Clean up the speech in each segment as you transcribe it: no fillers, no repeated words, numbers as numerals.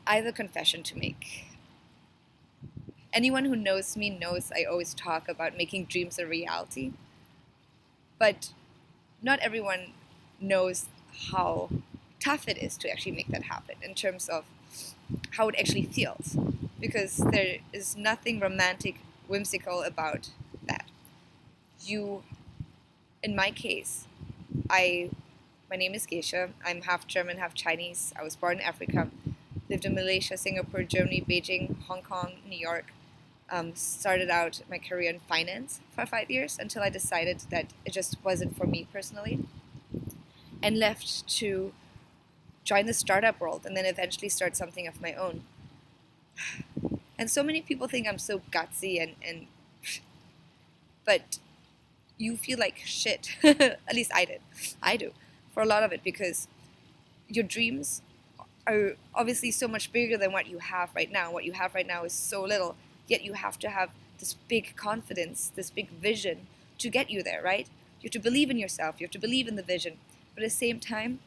I have a confession to make. Anyone who knows me knows I always talk about making dreams a reality, but not everyone knows how tough it is to actually make that happen in terms of how it actually feels, because there is nothing romantic, whimsical about that. You, in my case, I, my name is Geisha. I'm half German, half Chinese. I was born in Africa, lived in Malaysia, Singapore, Germany, Beijing, Hong Kong, New York. Started out my career in finance for 5 years until I decided that it just wasn't for me personally, and left to join the startup world and then eventually start something of my own. And so many people think I'm so gutsy and but you feel like shit. At least I did. I do for a lot of it, because your dreams are obviously so much bigger than what you have right now. What you have right now is so little, yet you have to have this big confidence, this big vision to get you there, right? You have to believe in yourself, you have to believe in the vision. But at the same time,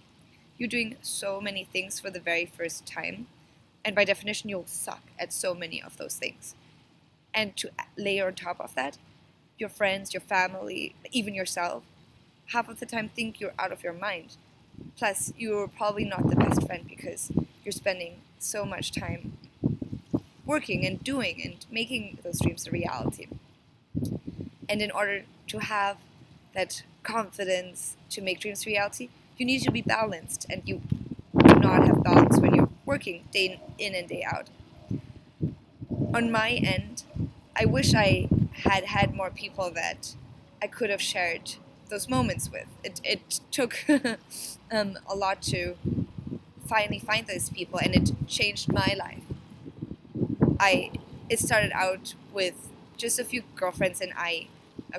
you're doing so many things for the very first time. And by definition, you'll suck at so many of those things. And to layer on top of that, your friends, your family, even yourself, half of the time think you're out of your mind. Plus, you're probably not the best friend because you're spending so much time working and doing and making those dreams a reality. And in order to have that confidence to make dreams reality, you need to be balanced, and you do not have balance when you're working day in and day out. On my end, I wish I had had more people that I could have shared those moments with. It took a lot to finally find those people, and it changed my life. I It started out with just a few girlfriends and I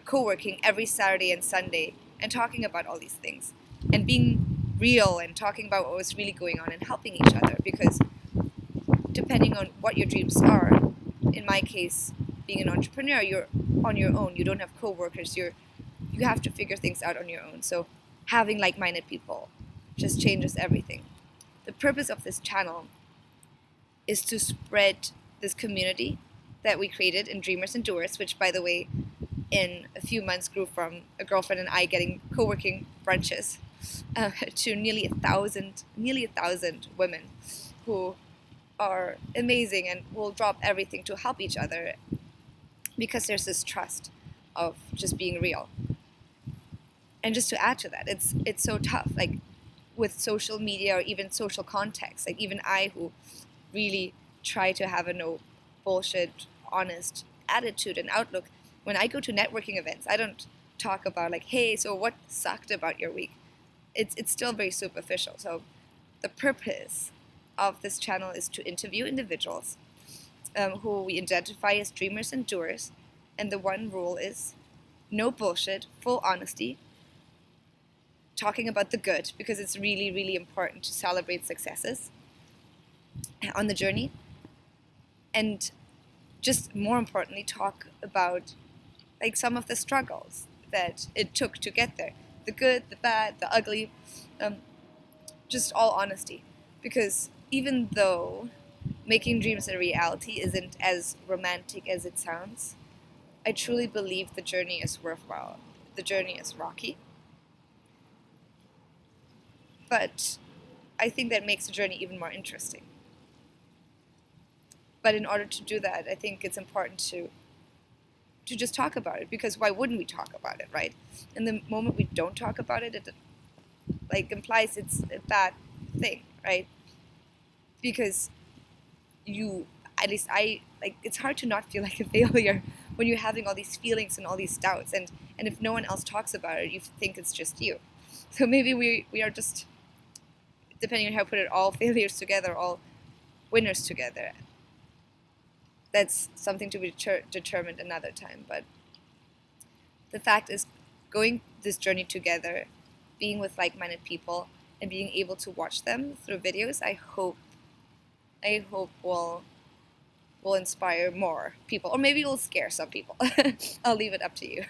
co-working every Saturday and Sunday and talking about all these things and being real and talking about what was really going on and helping each other, because depending on what your dreams are, in my case, being an entrepreneur, you're on your own. You don't have co-workers. You have to figure things out on your own. So having like-minded people just changes everything. The purpose of this channel is to spread this community that we created in Dreamers and Doers, which, by the way, in a few months grew from a girlfriend and I getting co-working brunches to nearly a thousand women who are amazing and will drop everything to help each other, because there's this trust of just being real. And just to add to that, it's so tough, like with social media or even social context. Like even I, who really try to have a no bullshit, honest attitude and outlook, when I go to networking events, I don't talk about like, hey, so what sucked about your week? It's still very superficial. So the purpose of this channel is to interview individuals who we identify as dreamers and doers. And the one rule is no bullshit, full honesty, talking about the good, because it's really, really important to celebrate successes on the journey. And just more importantly, talk about like some of the struggles that it took to get there. The good, the bad, the ugly, just all honesty. Because even though making dreams a reality isn't as romantic as it sounds, I truly believe the journey is worthwhile. The journey is rocky, but I think that makes the journey even more interesting. But in order to do that, I think it's important to just talk about it, because why wouldn't we talk about it, right? And the moment we don't talk about it, it like implies it's a bad thing, right? Because you, at least I, like, it's hard to not feel like a failure when you're having all these feelings and all these doubts, and if no one else talks about it, you think it's just you. So maybe we are just, depending on how to put it, all failures together, all winners together. That's something to be determined another time. But the fact is, going this journey together, being with like-minded people, and being able to watch them through videos, I hope will inspire more people, or maybe will scare some people. I'll leave it up to you.